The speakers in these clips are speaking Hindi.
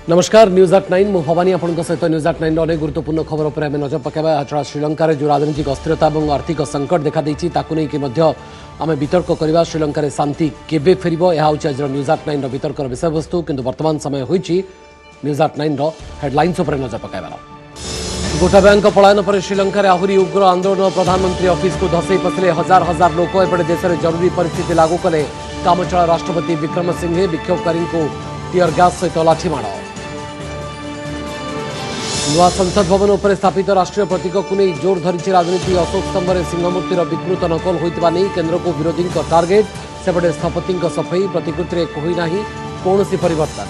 नमस्कार न्यूज एट 9 मु भवानी आपन सहित न्यूज एट 9 अनेक गुरुत्वपूर्ण खबर पर आम नजर पकाइबा छड़ा श्रीलंका जो राजनीतिक अस्थिरता और आर्थिक संकट देखा देछि ताकु नै कि मध्य आम वितर्क करबा श्रीलंका शांति केबे फेरिबो यह होछि आज न्यूज एट 9 वितर्कर विषय वस्तु किंतु वर्तमान समय होछि न्यूज एट 9 हेडलाइंस पर नजर पकाइबा गोटाबायां पलायन पर श्रीलंका आहरी उग्र आंदोलन प्रधानमंत्री ऑफिस को धसई पशिले हजार हजार लोक एपटे देश में जरूरी परिस्थिति लागू कले कामचला राष्ट्रपति विक्रमसिंघे विक्षोभकारी को टीयर गैस सहित लाठीमाड़ नुआ संसद भवन उपर स्थापित राष्ट्रीय प्रतीक को नहीं जोर धरी राजनीति अशोक स्तंभ सिंहमूर्तिर विकृत नकल होता नहीं केन्द्र को विरोधी टार्गेट सेपटे स्थपति सफाई प्रतिकृति होना कौन परिवर्तन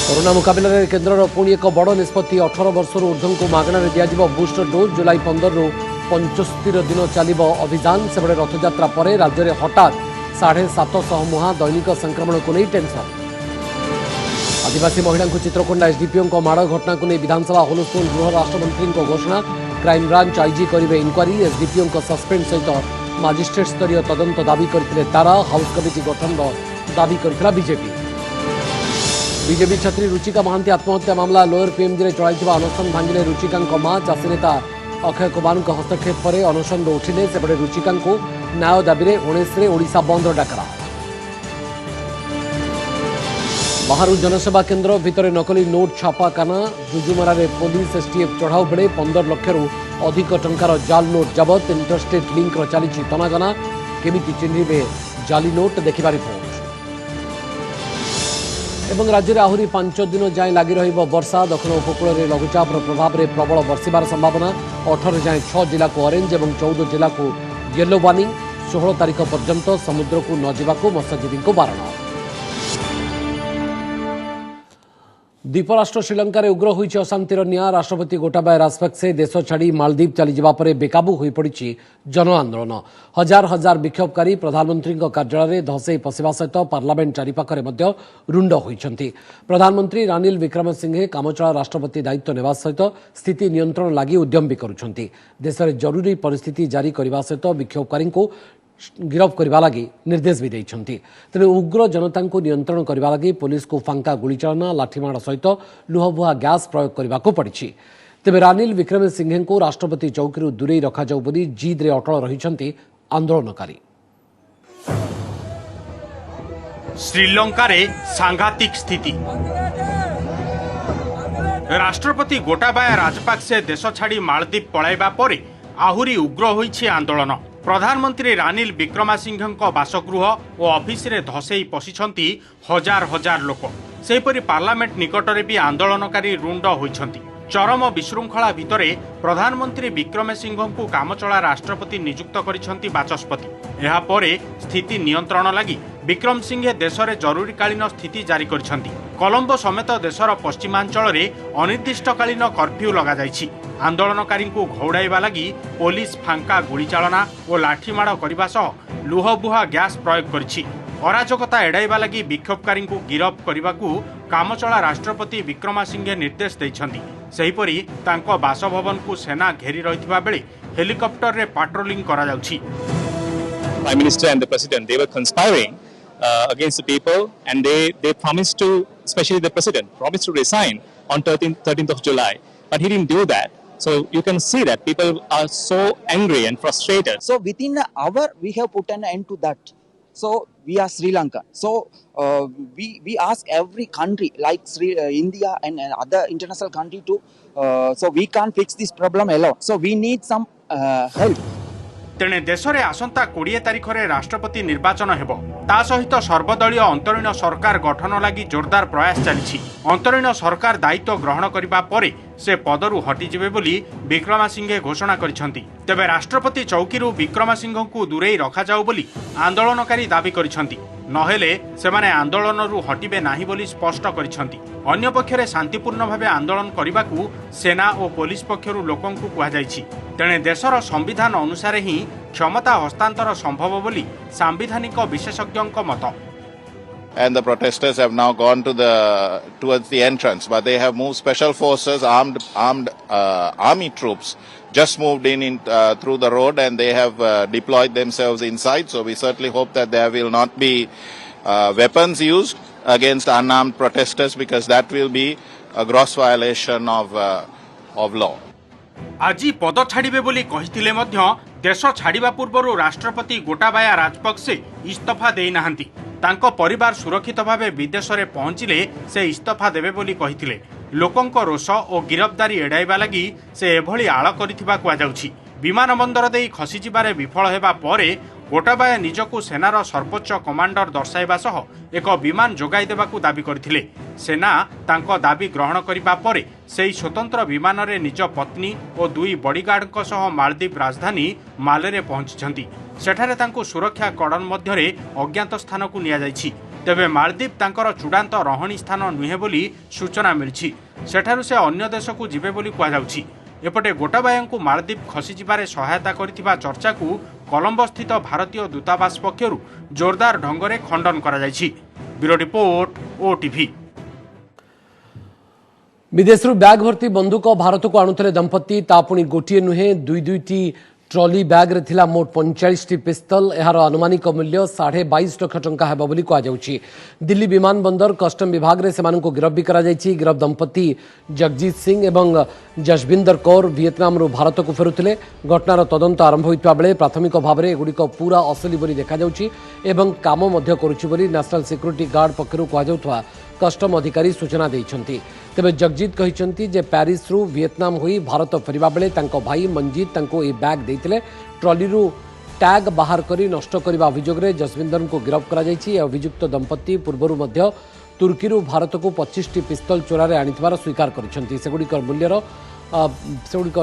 कोरोना मुकाबला केन्द्र पुणी एक बड़ निष्पत्ति 18 वर्षर ऊर्ध्व को मागणार दिज्व बूस्टर डोज जुलाई 15 रु 75 दिन चलो अभियान सेपटे रथयात्रा पर राज्य में हठात 750 मुहा दैनिक संक्रमण को नहीं टेंशन आदिवासी महिला चित्रकोंडा एसडीपीओ माड़ घटना को नहीं विधानसभा हुलस्थुल गृह राष्ट्रमंत्री घोषणा क्राइमब्रांच आईजी करेंगे इनक्वारी एसडीपीओ सस्पेंड सहित मजिस्ट्रेट स्तरीय तदंत दाबी करते तारा हाउस कमिटी गठन दाबी करथिला बीजेपी छात्री रुचिका महांती आत्महत्या मामला लोअर पीएमजी में चलाई अनशन भांगिले रुचिका मां चाषी नेता अक्षय कुमार हस्तक्षेप पर अनशन उठिले सेपटे रुचिका न्याय दाबी में 19 ओडिशा बंद डाकरा बाहर जनसेवा केन्द्र भितर नकली नोट छापाकाना जुजुमरा पुलिस एसटीएफ चढ़ाऊ बेले 15 लाख अधिक टंकार जाल नोट जबत इंटरस्टेट लिंक चली तनागना केमिति चिन्हिबे जाली नोट देखा रिपोर्ट एवं राज्य में आहरी 5 दिन जाए लगी वर्षा दक्षिण उपकूल में लघुचाप प्रभाव में प्रबल बर्षिबार संभावना 18 जाए 6 जिला को ऑरेंज और 14 जिला को येलो वार्निंग 16 तारीख पर्यंत समुद्र को न जावाक मत्स्यजीवी को बारण द्वीपराष्ट्र श्रीलंका रे उग्र होइछि अशांतिर निया राष्ट्रपति गोटाबाया राजपक्षे देश छाड़ी मालदीप चली जावा परे बेकाबू होई पड़िछि जन आंदोलन हजार हजार विक्षोभकारी प्रधानमंत्री कार्यालय धसई पशिबा सहित पार्लियामेंट चारिपाखरे मध्य रुंड होइछन्ति प्रधानमंत्री रानिल विक्रमसिंघे कामचला राष्ट्रपति दायित्व नेबा सहित स्थिति नियंत्रण लागि उद्यम भी करुछन्ति देश में जरूरी परिस्थिति जारी करबा सहित विक्षोभकारी को गिरफ करने लगी निर्देश भी देइछन्ति तेणु उग्र जनता को नियंत्रण करने लगी पुलिस को फांका गुलीचालना लाठीमाड़ सहित लुहबुहा गैस प्रयोग करने को पड़ी तेबे रानिल विक्रमसिंघे को राष्ट्रपति चौकी दूरे रखाजाऊ बोली जिद रे अटल रहिछन्ति आंदोलनकारी श्रीलंका रे सांघातिक स्थिति राष्ट्रपति गोटाबाया राजपक्षे देश छाड़ी मालदीप पलाइबा परे आहुरी उग्र होइछि आंदोलन प्रधानमंत्री रानिल विक्रमसिंघेଙ୍କ बासगृह और ऑफिस रे धसई पशिछन्ति हजार हजार लोक सेपरि पार्लियामेंट निकटरे भी आंदोलनकारी रुंड होइछन्ति चरम विशृंखला भितरे प्रधानमंत्री विक्रमसिंघेଙ୍କୁ कामचला राष्ट्रपति नियुक्त करिछन्ति बाचस्पति एहा परे स्थिति नियंत्रण लागि विक्रमसिंघे देश में जरूरीकालीन स्थिति जारी करिछन्ति कोलंबो समेत देशर पश्चिमांचल रे अनिर्दिष्टकालीन कर्फ्यू लगा जाइछि आंदोलनकारी को घौड़ाइबा लगी पुलिस फांका गुलीचालना और लाठीमाड़ करने सह लुहबुहा गैस प्रयोग करिछि अराजकता एड़ाइबा लगी विक्षोभकारी को गिरफ करने को कामचला राष्ट्रपति विक्रमसिंघे निर्देश दैछन्ति सेहिपरि तांको बासभवन को सेना घेरी रहिथिबा बेले हेलिकॉप्टर रे पेट्रोलिंग करा जाउछि Prime Minister and the President, they were conspiring against the people, and they promised to, especially the President, promised to resign on 13th of July. But he didn't do that. So you can see that people are so angry and frustrated. So within an hour, we have put an end to that. So we are Sri Lanka. So we ask every country like India and other international country to, so we can't fix this problem alone. So we need some help. तेणे देश में आसंता 20 तारीख में राष्ट्रपति निर्वाचन हेबो ता सहित सर्वदलीय अंतरीण सरकार गठन लगी जोरदार प्रयास चली अंतरीण सरकार दायित्व ग्रहण करने पर से पदरू हटिजिबे बोली विक्रमसिंघे घोषणा करिसंती तेबे राष्ट्रपति चौकी विक्रमसिंघे को दूरे रखाजाऊ बोली आंदोलनकारी दाबी करिसंती नहेले सेमाने आंदोलनरू हटिबे नाही बोली स्पष्ट करिसंती अन्य पक्षरे शांतिपूर्ण भावे आंदोलन करबाकू सेना और पुलिस पक्षरु लोकंकु कुहा जायछि तेणे देशर संविधान अनुसार ही क्षमता हस्तांतर संभव बोली सांविधानिक विशेषज्ञों मत And the protesters have now gone towards the entrance, but they have moved special forces, armed army troops, just moved in through the road, and they have deployed themselves inside. So we certainly hope that there will not be weapons used. against unarmed protesters because that will be a gross violation of law. ଆଜି ପଦ ଛାଡ଼ିବେ ବୋଲି କହିଥିଲେ ମଧ୍ୟ ଦେଶ ଛାଡ଼ିବା ପୂର୍ବରୁ ରାଷ୍ଟ୍ରପତି ଗୋଟାବାୟା ରାଜପକ୍ଷେ ଇସ୍ତଫା ଦେଇନାହାନ୍ତି। ତାଙ୍କ ପରିବାର ସୁରକ୍ଷିତ ଭାବେ ବିଦେଶରେ ପହଞ୍ଚିଲେ ସେ ଇସ୍ତଫା ଦେବେ ବୋଲି କହିଥିଲେ। ଲୋକଙ୍କ ରୋଷ ଓ ଗିରଫଦାରୀ ଏଡ଼ାଇବା ଲାଗି ସେ ଏଭଳି ଆଳ କରିଥିବା କୁହାଯାଉଛି। ବିମାନ ବନ୍ଦର ଦେଇ ଖସିଯିବାରେ ବିଫଳ ହେବା ପରେ ଗୋଟାବାୟା ନିଜକୁ ସେନାର ସର୍ବୋଚ୍ଚ କମାଣ୍ଡର ଦର୍ଶାଇବା ସହ ଏକ ବିମାନ ଯୋଗାଇ ଦେବାକୁ ଦାବି କରିଥିଲେ। ସେନା ତାଙ୍କ ଦାବି ଗ୍ରହଣ କରିବା ପରେ ସେହି ସ୍ୱତନ୍ତ୍ର ବିମାନରେ ନିଜ ପତ୍ନୀ ଓ 2 ବଡିଗାର୍ଡଙ୍କ ସହ ମାଳଦ୍ୱୀପ ରାଜଧାନୀ ମାଲେରେ ପହଞ୍ଚିଛନ୍ତି। ସେଠାରେ ତାଙ୍କୁ ସୁରକ୍ଷା କର୍ଡନ ମଧ୍ୟରେ ଅଜ୍ଞାତ ସ୍ଥାନକୁ ନିଆଯାଇଛି। ତେବେ ମାଳଦ୍ୱୀପ ତାଙ୍କର ଚୂଡ଼ାନ୍ତ ରହଣୀ ସ୍ଥାନ ନୁହେଁ ବୋଲି ସୂଚନା ମିଳିଛି। ସେଠାରୁ ସେ ଅନ୍ୟ ଦେଶକୁ ଯିବେ ବୋଲି କୁହାଯାଉଛି। ଏପଟେ ଗୋଟାବାୟାଙ୍କୁ ମାଳଦ୍ୱୀପ ଖସିଯିବାରେ ସହାୟତା କରିଥିବା ଚର୍ଚ୍ଚାକୁ କଲମ୍ବୋସ୍ଥିତ ଭାରତୀୟ ଦୂତାବାସ ପକ୍ଷରୁ ଜୋରଦାର ଢଙ୍ଗରେ ଖଣ୍ଡନ କରାଯାଇଛି। Bureau report OTV. विदेशरू बैग भर्ती बंदूक भारत को आणुले दंपति पुणी गोटे नुहे दुईटी ट्रॉली बैग रे थिला मोट 45 पिस्तल यार अनुमानिक मूल्य 22.5 लाख टंका हेबा बोली कहुछि। दिल्ली विमान बंदर कस्टम विभाग रे सेमानकु गिरफ भी करा जायछि। गिरफ दंपति जगजीत सिंह एवं जसविंदर कौर वियतनाम रु भारत को फेरुथिले। घटनार तदंत आरंभ होइतबा बेले प्राथमिक भाव में एगुड़िक पूरा असली बोली देखा जाउछि एवं काम मध्य करुछि बोली नेशनल सिक्यूरिटी गार्ड पक्षरु कहुथुवा कस्टम अधिकारी सूचना देइछन्ति। तेबे जगजीत कहिसन्ति जे पेरिस रु वियतनाम होई भारत फेरिबा बेले तांको भाई मंजीत तांको ए बैग देइतिले। ट्रॉली रु टैग बाहर करी नष्ट करबा अभियोग रे जसविंदर को गिरफ करा जायछि। अभियुक्त दंपति पूर्वरु मध्य तुर्की रु भारत को 25 पिस्तल चोरारे आनिथिबार स्वीकार करिसन्ति। सेगुड़िकर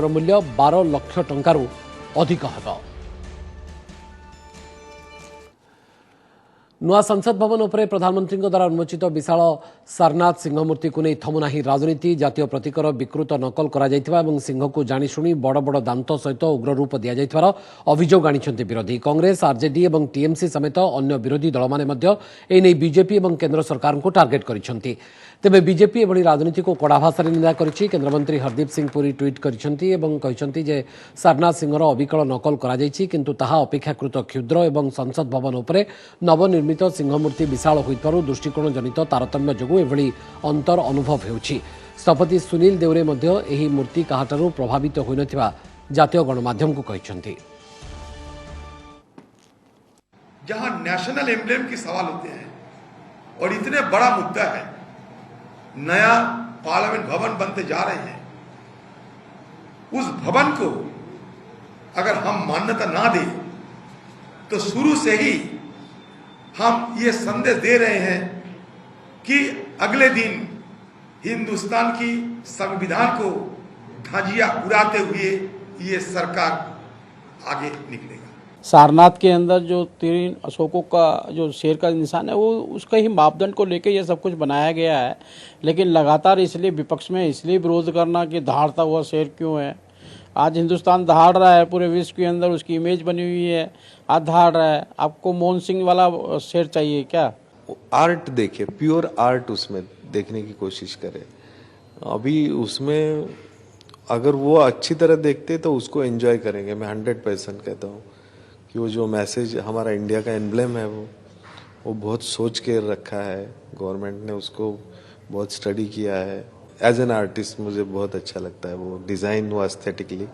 मूल्य 12 लाख टंकारु अधिक हेबो। नुआ संसद भवन उपरे प्रधानमंत्री द्वारा उन्मोचित विशाल सारनाथ सिंह मूर्ति को नहीं थमुना राजनीति। जातीय प्रतीकर विकृत नकल करा जायथिबा एवं सिंह को जानिशुणी बड़ बड़ दांत सहित उग्र रूप दिया जायथिबार अभियोग आनिछन्ति विरोधी। कांग्रेस आरजेडी और टीएमसी समेत अन्य विरोधी दल माने मध्य एने बीजेपी और केंद्र सरकार को टार्गेट करिसन्ति। तेबे बीजेपी एभली राजनीति को कड़ा भाषा निंदा करिछि। केंद्रमंत्री हरदीप सिंह पुरी ट्वीट करिसन्ति एवं कहिसन्ति जे सारनाथ सिंहर अविकल नकल करा जायछि किंतु ताहा अपेक्षाकृत क्षुद्र एवं संसद भवन उपरे नवनिर्मित सिंह मूर्ति विशाल होइतबारु दृष्टिकोण जनित तारतम्य जोगु एभली अंतर अनुभव हेउछि। स्थपति सुनील देवरे मध्य एही मूर्ति काहाटारु प्रभावित होइनथिबा जातीय गणमाध्यम को कहिसन्ति। जहां नेशनल एम्ब्लेम की सवाल होते हैं और इतने बड़ा मुद्दा है, नया पार्लियामेंट भवन बनते जा रहे हैं, उस भवन को अगर हम मान्यता ना दें तो शुरू से ही हम ये संदेश दे रहे हैं कि अगले दिन हिंदुस्तान की संविधान को धज्जियां उड़ाते हुए ये सरकार आगे निकलेगा। सारनाथ के अंदर जो 3 अशोकों का जो शेर का निशान है वो उसका ही मापदंड को लेकर ये सब कुछ बनाया गया है। लेकिन लगातार इसलिए विपक्ष में इसलिए विरोध करना कि दहाड़ता हुआ शेर क्यों है। आज हिंदुस्तान दहाड़ रहा है, पूरे विश्व के अंदर उसकी इमेज बनी हुई है, आज दहाड़ रहा है। आपको मोहन सिंह वाला शेर चाहिए क्या? आर्ट देखे, प्योर आर्ट उसमें देखने की कोशिश करें। अभी उसमें अगर वो अच्छी तरह देखते तो उसको एंजॉय करेंगे। मैं 100% कहता हूँ कि वो जो मैसेज हमारा इंडिया का एम्ब्लेम है वो बहुत सोच के रखा है। गवर्नमेंट ने उसको बहुत स्टडी किया है। एज एन आर्टिस्ट मुझे बहुत अच्छा लगता है वो डिज़ाइन वो एस्थेटिकली,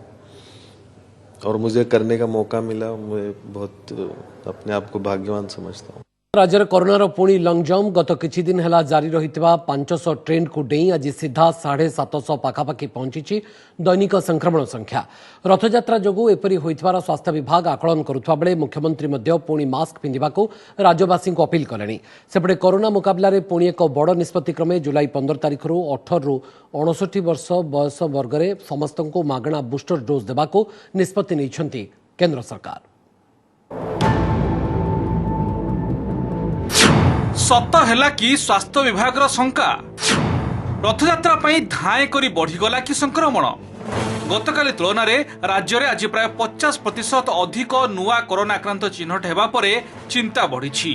और मुझे करने का मौका मिला। मैं बहुत अपने आप को भाग्यवान समझता हूँ। राज्य में कोरोनार पुणी लंगजम गत किछि दिन हेला जारी रहितबा 500 ट्रेन को डेई आज सीधा 750 पाखापाखि पहुंची दैनिक संक्रमण संख्या। रथयात्रा जोगु एपरी होइतबार स्वास्थ्य विभाग आकलन करुवा बेले मुख्यमंत्री मध्य पुणी मास्क पिंधिबाकू राज्यवासी को अपील कलेनी। सेपटे कोरोना मुकाबला रे पुणी एक बड़ निष्पत्ति क्रमे जुलाई 15 तारिख 18 रु 59 वर्ष बयस वर्ग में समस्त को मागणा बुस्टर डोज देबाकू निष्पत्ति नैछन्ति केंद्र सरकार। सत है कि स्वास्थ्य विभाग शंका रथयात्रा धाए करी बढ़ीगला कि संक्रमण। गतकाली तुलन में राज्य में आज प्राय 50% अधिक नुआ कोरोना आक्रांत चिन्हट होगा परे चिंता बढ़ी।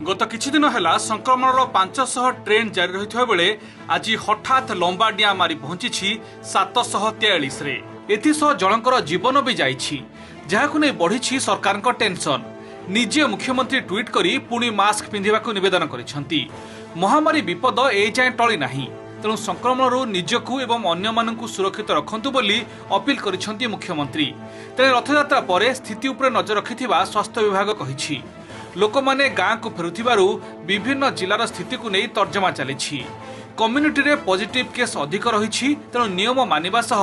गत किछि दिन है संक्रमण 500 ट्रेन जारी रही बेले आज हठात लंबा डिया मारी पहुंची 743 रे। एथिसह जनकर जीवन भी जाइछि, जहाकु नै बढ़ी सरकार टेंशन। निजे मुख्यमंत्री ट्वीट करी पुणी मास्क पिंधिबाकू निवेदन करिसेंती। महामारी विपद ए जाए टली नाही तेणु संक्रमणरू निजकू एवं अन्यमानंकु सुरक्षित रखंतु बोली अपील करिसेंती मुख्यमंत्री। तेणे रथयात्रा परे स्थिति उपरे नजर रखिथिबा स्वास्थ्य विभाग कहिछि। लोकमाने गाँ को फेरुथिबारु विभिन्न जिलार स्थिति को नहीं तर्जमा चलिछि। कम्युनिटी रे पॉजिटिव केस अधिक रही तेणु नियम मानिबा सह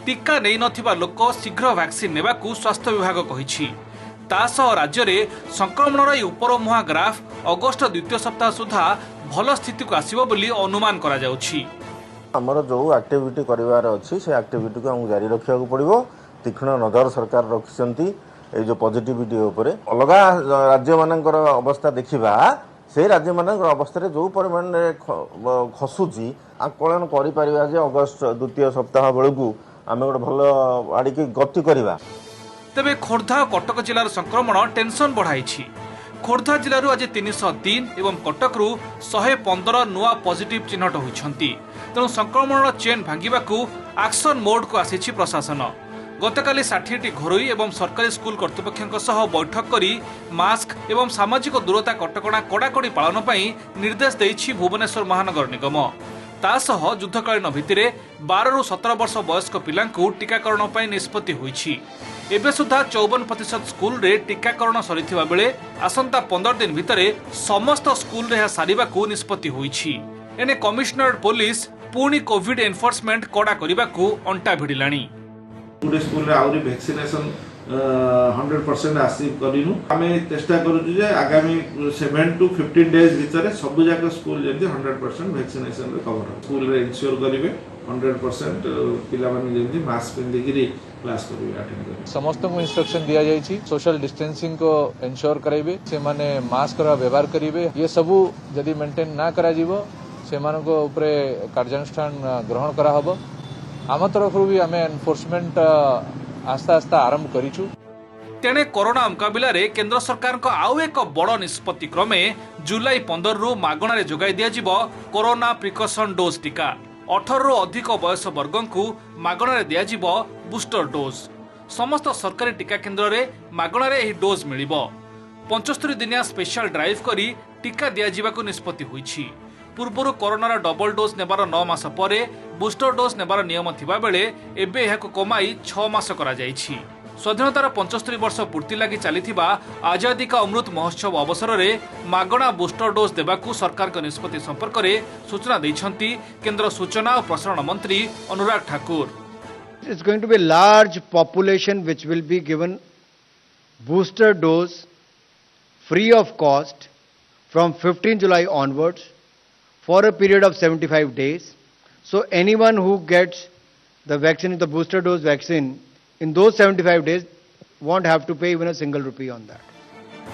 टीका नहीं नथिबा लोक शीघ्र वैक्सीन नेबाकू स्वास्थ्य विभाग कहिछि। तासह राज्य में संक्रमणर उपर मुहां ग्राफ अगस्ट द्वितीय सप्ताह सुधा भल स्थिति को आसिबो बोली अनुमान करा जाउछि। हमर जो एक्टिविटी करिवार अछि से एक्टिविटी को हम जारी रखिया को पड़िबो। तीक्ष्ण नजर सरकार रखिसंती ए जो पॉजिटिविटी ऊपर अलगा राज्य मानकर अवस्था देखिबा से राज्य मानकर अवस्था रे जो परिमाण खसुची आकलन करि परिबा जे अगस्त द्वितीय सप्ताह बेलकू आमे गोटे भल आड़ी की गति करबा। तेबे खोर्धा और कटक जिलार संक्रमण टेंशन बढ़ाई। खोर्धा जिलूर आज 303 एवं कटकरू 115 नुआ पॉजिटिव चिन्हट होती तेणु संक्रमण चेन भांगिबाकू एक्शन मोड को आसी प्रशासन। गतकाली 60टी घरोई एवं सरकारी स्कूल कर्तृपक्षों सह बैठक करी मास्क एवं सामाजिक दूरता कटकणा कड़ाकड़ी पालन पर निर्देश देइछि भुवनेश्वर महानगर निगम। तासह युद्धकालीन भित्तिरे 12 ରୁ 17 वर्ष वयस्क पिलांकू टीकाकरण पर निष्पत्ति होइछि। एबे सुधा 54% स्कूल रे टीकाकरण सरिथिबा बेले आसंता 15 दिन भितरे समस्त स्कूल रे सारिबाकू निष्पत्ति होइछि। एने कमिश्नरेट पुलिस पुणी कोविड एनफोर्समेंट कड़ा करिबाकू अंटा भिड़िलाणी। पूरे स्कूल रे आउरी वैक्सीनेशन 100% आसिव करिनु आमे चेष्टा करूछु जे आगामी 7 to 15 डेज भितरे सब जाक स्कूल जल्दी 100% वैक्सीनेशन रे कवर हो। स्कूल रे इंश्योर करिवे 100% पिला माने जल्दी मास्क पिंदी गिरी क्लास करिवे अटेंड करिवे। समस्त को इंस्ट्रक्शन दिया जायछि सोशल डिस्टेंसिंग को एंश्योर कराइबे से माने मास्क रा व्यवहार करिवे। ये सब यदि मेंटेन ना करा जीवो से माने को ऊपर कार्यानुष्ठान ग्रहण करा हबो। आम तरफ भी आम एनफोर्समेंट आस्ता आस्ता आरंभ करिछु। तेणे कोरोना मुकाबिला रे केंद्र सरकार को आउ एक बड़ निष्पत्ति क्रमे जुलाई 15 रु मागणारे जोगाई दिया जिवो कोरोना प्रिकॉशन डोज टीका। 18 रु अधिक वयस वर्गों को मागणारे दिया जिवो बूस्टर डोज। समस्त सरकारी टीका केंद्र रे मागणारे एही डोज मिलिबो। 75 दिनिया स्पेशल ड्राइव करी टीका दिया जिबाकू निष्पत्ति होईछि। पूर्वर कोरोनार डबल डोज नेबार 9 मास परे बूस्टर डोज नेबार नियम थिबा बेले एबे एहाको कमाई 6 मास करा जायछि। स्वाधीनतार 75 वर्ष पूर्ति लागि चलिथिबा आजादी का अमृत महोत्सव अवसर में मागणा बूस्टर डोज देबाकू सरकार को निष्पत्ति संपर्क में सूचना दैछंती केंद्र सूचना और प्रसारण मंत्री Anurag Thakur. It's going to be a large population which will be given booster dose free of cost from 15 July onwards for a period of 75 days. So anyone who gets the vaccine, the booster dose vaccine, in those 75 days won't have to pay even a single rupee on that.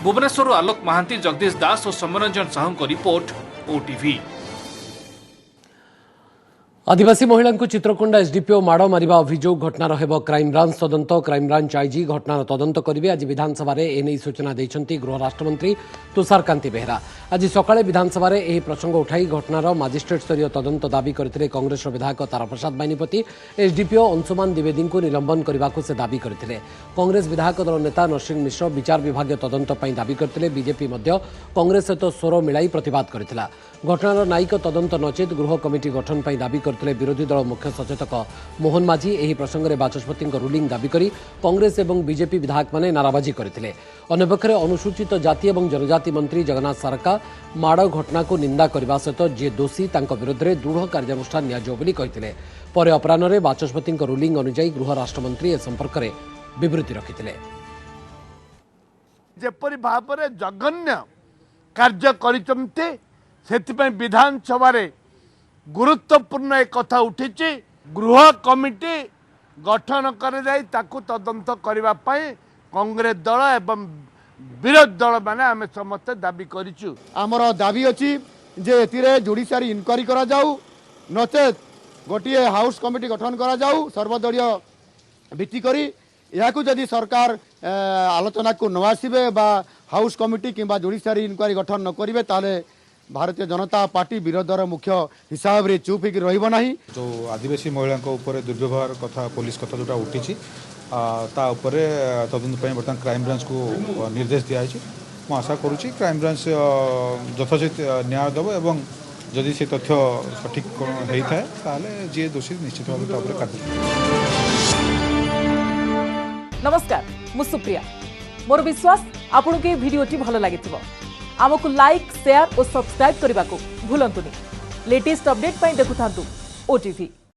Bhubaneswar आलोक महांती, जगदीश दास और समरंजन साहू को रिपोर्ट ओटीवी। आदिवासी महिला चित्रकोंडा एसडीपीओ माड़ मारिबा अभियोग घटनार हेब क्राइमब्रांच तदंत। क्राइमब्रांच आईजी घटनार तदंत करेंगे। आज विधानसभा एने सूचना देइछंती गृह राष्ट्रमंत्री तुषार कांति बेहरा। आज सकाळे विधानसभा एही प्रसंग उठाई घटनार मजिस्ट्रेट स्तरीय तदंत दाबी करथिले कांग्रेस विधायक ताराप्रसाद बाहिनीपति। एसडीपीओ अंशुमान द्विवेदी को निलंबन करने से दाबी करथिले। कांग्रेस विधायक दल नेता नरसिंह मिश्र विचार विभाग तदंत पई दाबी करथिले। बीजेपी मध्य कांग्रेस सहित स्वर मिलाई प्रतिवाद करथिला। घटनार न्यायिक तदंत नचेत गृह कमिटी गठन पई दाबी करथिले विरोधी दल मुख्य सचेतक मोहन माझी। एही प्रसंग में बाचस्पति रुलिंग दाबी करी कांग्रेस और बीजेपी विधायक माने नाराबाजी करथिले। अन्यपक्षे अनुसूचित जाति और जनजाति मंत्री जगन्नाथ सारका माड़ घटना को निंदा करने सहित जे दोषी तांको विरुद्ध में दृढ़ कार्यानुष्ठान नियाजिबो बोली कहिथिले। परे अपराह्न बाचस्पति रुलिंग अनुଯାयी गृह राष्ट्रमंत्री ए संपर्क में विवृत्ति रखिथिले। जेपरि भाबरे जघन्य कार्य करिसंते सेतिपय विधानसभा रे गुरुत्वपूर्ण एक कथा उठी। गृह कमिटी गठन कर तदंत करने कांग्रेस दल एवं विरोधी दल माने आम समस्त दाबी करिछु। आमर दाबी अछि जे एतिरे जुडिशियरी इनक्वारी करा जाऊ, नचेत गोटे हाउस कमिटी गठन करा जाऊ सर्वदलीय भित्ति करी। याकू जदि सरकार आलोचना को न आसिबे बा हाउस कमिटी किंबा जुडिशियरी इनक्वारी गठन न करिवे ताले भारतीय जनता पार्टी विरोधर मुख्य हिसाब रे चुप होकर रहिबो नाही। जो आदिवासी महिला ऊपर दुर्व्यवहार कथा पुलिस कथा जोटा उठी ता ऊपर तदंत पर बर्तमान क्राइम ब्रांच को निर्देश दिया है। आशा करुँची क्राइम ब्रांच यथोचित न्याय देव एवं जदि से तथ्य सठिक होता है ताहले जी दोषी निश्चित भाव तापर कार्य। नमस्कार मु सुप्रिया मोर विश्वास आपन के वीडियोटी भल लगी आमको लाइक शेयर और सब्सक्राइब करने को भूलंतुनि लेटेस्ट अपडेट देखुथांतु ओटीवी।